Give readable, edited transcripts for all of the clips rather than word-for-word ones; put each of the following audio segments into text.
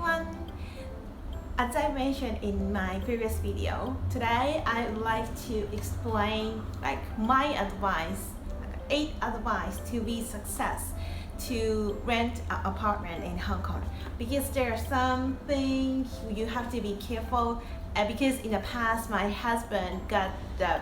everyone! As I mentioned in my previous video, today I would like to explain my advice, 8 advice to be success to rent an apartment in Hong Kong, because there are some things you have to be careful, because in the past my husband got the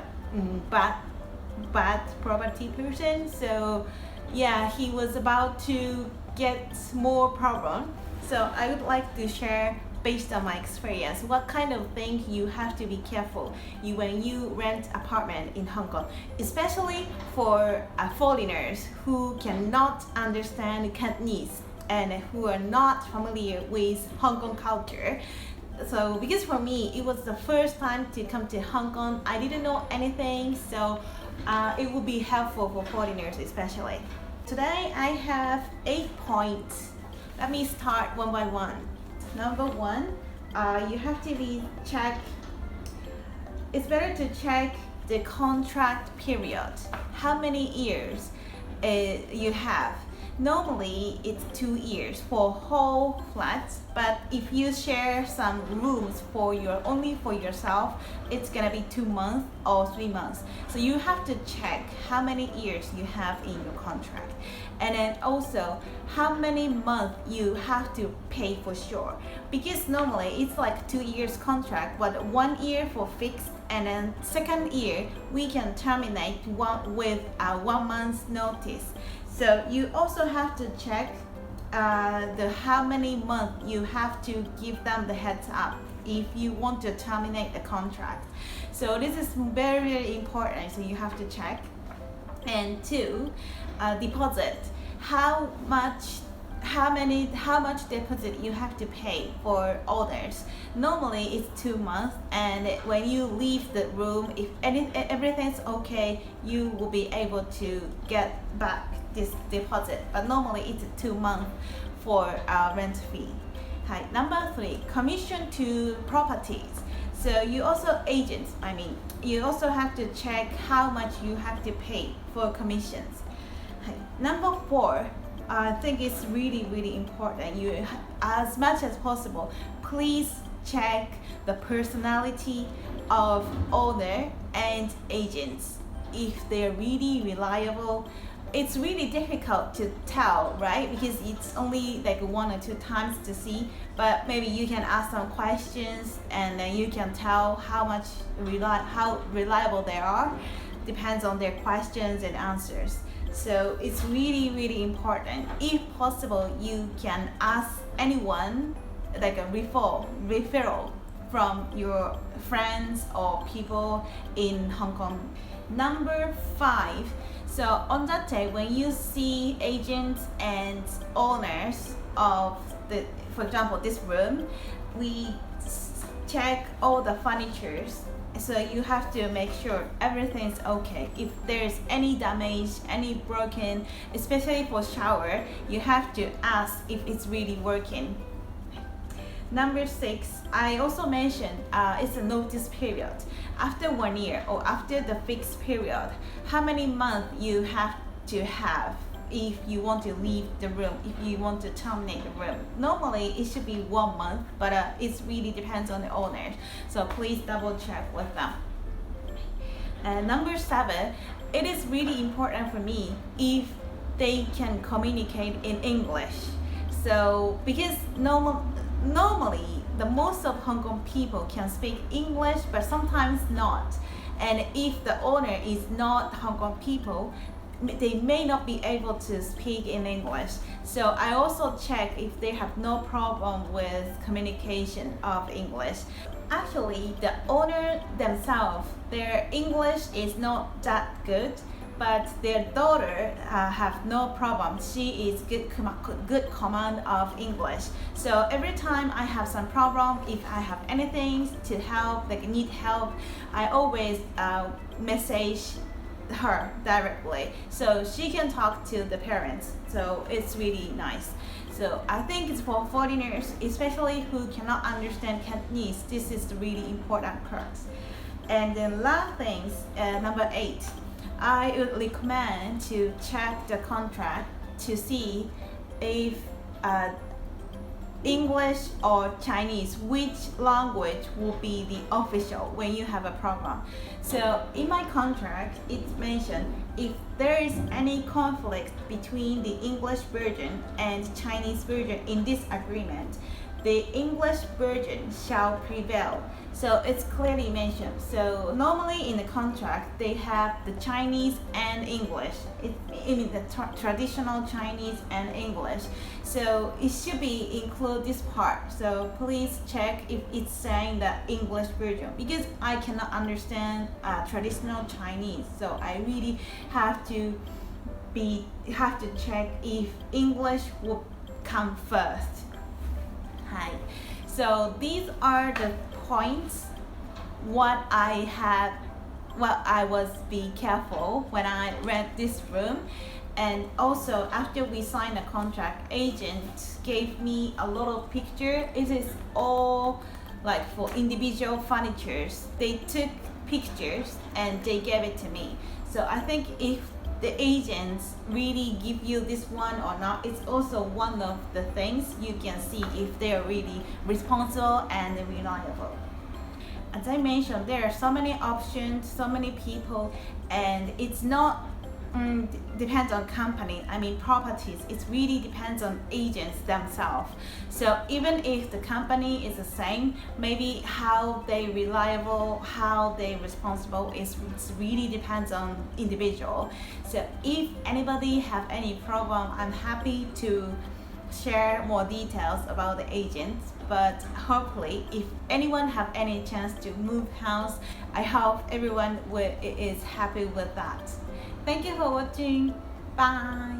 bad property person, so yeah, he was about to get more problem. So I would like to share, based on my experience, what kind of thing you have to be careful when you rent apartment in Hong Kong, especially for foreigners who cannot understand Cantonese and who are not familiar with Hong Kong culture. So because for me, it was the first time to come to Hong Kong, I didn't know anything, so it would be helpful for foreigners especially. Today I have 8 points. Let me start one by one. Number 1, you have to it's better to check the contract period, how many years you have. Normally it's 2 years for whole flats, but if you share some rooms only for yourself, it's gonna be 2 months or 3 months. So you have to check how many years you have in your contract, and then also how many months you have to pay for sure, because normally it's like 2 years contract, but 1 year for fixed, and then second year we can terminate with a 1 month's notice. So you also have to check how many months you have to give them the heads up if you want to terminate the contract. So this is very, very important, so you have to check. And 2, deposit. How much deposit you have to pay for owners. Normally it's 2 months, and when you leave the room, if everything's okay, you will be able to get back this deposit, but normally it's 2 months for rent fee. Number 3, commission to properties. So you also you also have to check how much you have to pay for commissions. Number 4, I think it's really, really important. You, as much as possible, please check the personality of owner and agents. If they're really reliable, it's really difficult to tell, right? Because it's only like 1 or 2 times to see, but maybe you can ask some questions and then you can tell how reliable they are. Depends on their questions and answers. So it's really, really important. If possible, you can ask anyone, like a referral from your friends or people in Hong Kong. Number 5, so on that day when you see agents and owners of for example, this room, we check all the furnitures. So you have to make sure everything's okay. If there's any damage, any broken, especially for shower, you have to ask if it's really working. Number 6, I also mentioned it's a notice period. After 1 year or after the fixed period, how many months you have to have if you want to leave the room, if you want to terminate the room. Normally it should be 1 month, but it really depends on the owner. So please double check with them. Number 7, it is really important for me if they can communicate in English. So because normally the most of Hong Kong people can speak English, but sometimes not. And if the owner is not Hong Kong people, they may not be able to speak in English. So I also check if they have no problem with communication of English. Actually, the owner themselves, their English is not that good, but their daughter have no problem. She is good command of English. So every time I have some problem, if I have anything to help, like need help, I always message her directly, so she can talk to the parents. So it's really nice. So I think it's for foreigners, especially who cannot understand Cantonese, this is the really important part. And then last things, number 8, I would recommend to check the contract to see if English or Chinese, which language will be the official when you have a program. So in my contract, it's mentioned if there is any conflict between the English version and Chinese version in this agreement, the English version shall prevail. So it's clearly mentioned. So normally in the contract, they have the Chinese and English. I mean the traditional Chinese and English. So it should be include this part. So please check if it's saying the English version, because I cannot understand traditional Chinese. So I really have to check if English will come first. Hi. So these are the points what I was be careful when I rent this room. And also after we signed the contract, agent gave me a little picture. It is all like for individual furnitures. They took pictures and they gave it to me. So I think if the agents really give you this one or not, it's also one of the things you can see if they're really responsible and reliable. As I mentioned, there are so many options, so many people, and it's not depends on company. I mean properties, it really depends on agents themselves. So even if the company is the same, maybe how they reliable, how they responsible is really depends on individual. So if anybody have any problem, I'm happy to share more details about the agents. But hopefully if anyone have any chance to move house, I hope everyone is happy with that. Thank you for watching. Bye.